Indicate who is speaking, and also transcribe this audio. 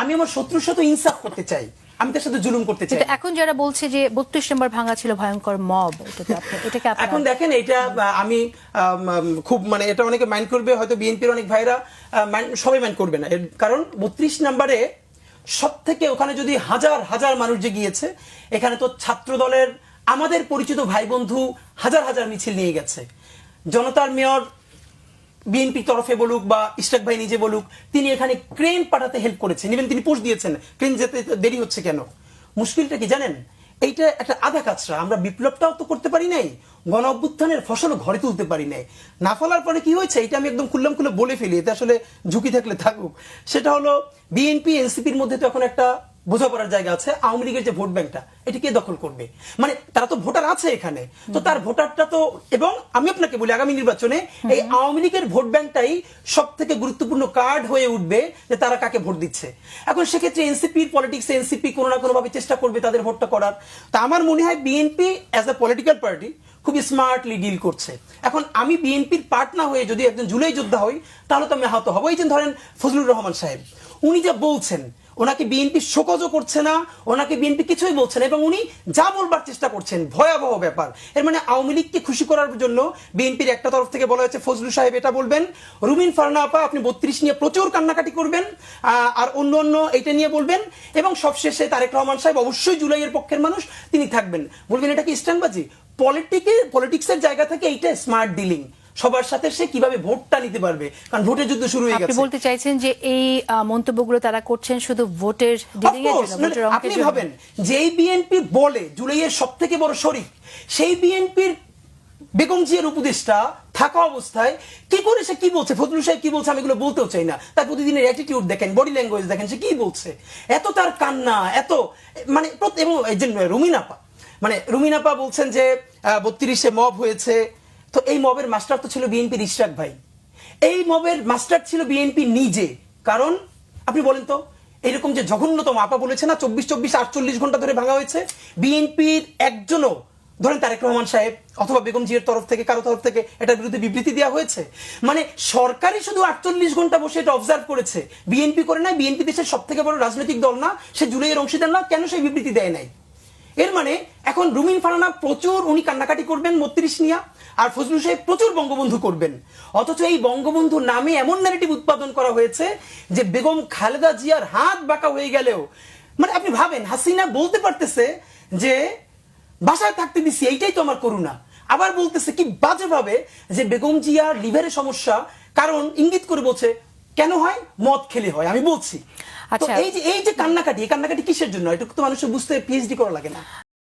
Speaker 1: আমি আমার শত্রুর সাথে ইনসাফ করতে চাই, আমি তার সাথে জুলুম করতে চাই।
Speaker 2: এখন যারা বলছে যে 32 নম্বর ভাঙা ছিল ভয়ঙ্কর মব, এটাকে
Speaker 1: এখন দেখেন এটা আমি খুব মানে এটা অনেকে মাইন্ড করবে, হয়তো বিএনপির অনেক ভাইরা সবাই মাইন্ড করবে না, কারণ 32 নম্বরে সব থেকে ওখানে যদি হাজার হাজার মানুষ যে গিয়েছে, এখানে তো ছাত্র দলের আমাদের পরিচিত ভাই বন্ধু হাজার হাজার মিছিল নিয়ে গেছে। জনতার মেয়র বিএনপির তরফে বলুক বা ইশরাক ভাই নিজে বলুক, তিনি এখানে ক্রেন পাঠাতে হেল্প করেছেন, ইভেন তিনি পোস্ট দিয়েছেন ক্রেন যেতে দেরি হচ্ছে কেন। মুশকিলটা কি জানেন, এইটা একটা আধা কাজটা, আমরা বিপ্লবটাও তো করতে পারি নাই, গণ অভ্যুত্থানের ফসলও ঘরে তুলতে পারি নাই। না ফলার পরে কি হয়েছে, এটা আমি একদম খুললাম খুলে বলে ফেলি, এতে আসলে ঝুঁকি থাকলে থাকুক। সেটা হলো বিএনপি এনসিপির মধ্যে তো এখন একটা বোঝাপড়ার জায়গা আছে। আওয়ামী লীগের যে ভোট ব্যাংকটা, এটা কে দখল করবে? মানে তারা তো ভোটার আছে এখানে, তো তার ভোটারটা তো, এবং আমি আপনাকে বলি আগামী নির্বাচনে এই আওয়ামী লীগের ভোট ব্যাংকটাই সব থেকে গুরুত্বপূর্ণ কার্ড হয়ে উঠবে যে তারা কাকে ভোট দিচ্ছে। এখন সেক্ষেত্রে এনসিপির পলিটিক্স, এনসিপি কোনো না কোনো ভাবে চেষ্টা করবে তাদের ভোটটা করার। তা আমার মনে হয় BNP as a political party খুব স্মার্টলি ডিল করছে। এখন আমি বিএনপির পার্ট না হয়ে যদি একজন জুলাই যোদ্ধা হই, তাহলে তো আমি আহত হবো। এই যে ধরেন ফজলুর রহমান সাহেব, উনি যা বলছেন, ওনাকে বিএনপি শোকজও করছে না, ওনাকে বিএনপি কিছুই বলছে না, এবং উনি যা বলবার চেষ্টা করছেন ভয়াবহ ব্যাপার। এর মানে আওয়ামী লীগকে খুশি করার জন্য বিএনপির একটা তরফ থেকে বলা হয়েছে ফজলু সাহেব এটা বলবেন, রুমিন ফারহানা আপা আপনি 32 নিয়ে প্রচুর কান্নাকাটি করবেন, আর অন্য অন্য এটা নিয়ে বলবেন, এবং সবশেষে তারেক রহমান সাহেব অবশ্যই জুলাইয়ের পক্ষের মানুষ, তিনি থাকবেন, বলবেন এটা কি স্ট্যান্ডবাজি। পলিটিক্সের জায়গা থেকে এইটা স্মার্ট ডিলিং, সবার সাথে সে কিভাবে ভোটটা নিতে পারবে, কারণ ভোটের যুদ্ধ শুরু হয়ে গেছে।
Speaker 2: আপনি বলতে চাইছেন যে এই মন্তব্যগুলো তারা করছেন শুধু ভোটের ডিলিং এর জন্য?
Speaker 1: আপনি ভাবেন যেই বিএনপি বলে জুলাইয়ের সবথেকে বড় শরিক, সেই বিএনপির বেগম জিয়ার উপদেষ্টা থাকা অবস্থায় কি করে সে কি বলছে, ফজলু সাহেব কি বলছে আমি এগুলো বলতেও চাই না, তার প্রতিদিনের অ্যাটিটিউড দেখেন, বডি ল্যাঙ্গুয়েজ দেখেন, সে কি বলছে, এত তার কান্না, এত মানে, এবং এই যে রুমিন আপা বলছেন যে 32-এ মব হয়েছে, তো এই মবের মাস্টার তো ছিল বিএনপির ইশরাক ভাই, এই মবের মাস্টার ছিল বিএনপি নিজে। কারণ আপনি বলেন তো, এরকম যে জঘন্যতম, আপা বলেছে না 24-48 ঘন্টা ধরে ভাঙা হয়েছে, বিএনপির একজনও, ধরেন তারেক রহমান সাহেব অথবা বেগম জিয়ার তরফ থেকে কারো তরফ থেকে এটার বিরুদ্ধে বিবৃতি দেওয়া হয়েছে? মানে সরকারই শুধু 48 ঘন্টা বসে এটা অবজার্ভ করেছে, বিএনপি করে নাই। বিএনপি দেশের সব থেকে বড় রাজনৈতিক দল না, সে জুলাইয়ের অংশীদার না, কেন সেই বিবৃতি দেয় নাই? এর মানে এখন রুমিন ফারহানা প্রচুর উনি কান্নাকাটি করবেন 32 নিয়া, আর ফজলু সাহেব প্রচুর বঙ্গবন্ধু করবেন, অথচ এই বঙ্গবন্ধু নামে এমন ন্যারেটিভ উৎপাদন করা হয়েছে যে বেগম খালেদা জিয়ার হাত বাঁকা হয়ে গেলেও, মানে আপনি ভাবেন হাসিনা বলতে পারতেছে যে বাসায় থাকতে দিছি, এইটাই তো আমার করুণা, আবার বলতেছে কি বাজে ভাবে যে বেগম জিয়ার লিভারের সমস্যা, কারণ ইঙ্গিত করে বলছে কেন হয়, মদ খেলে হয়। আমি বলছি এই যে কান্নাকাটি, এই কান্নাকাটি কিসের জন্য? এটা তো মানুষের বুঝতে পিএইচডি করা লাগে না।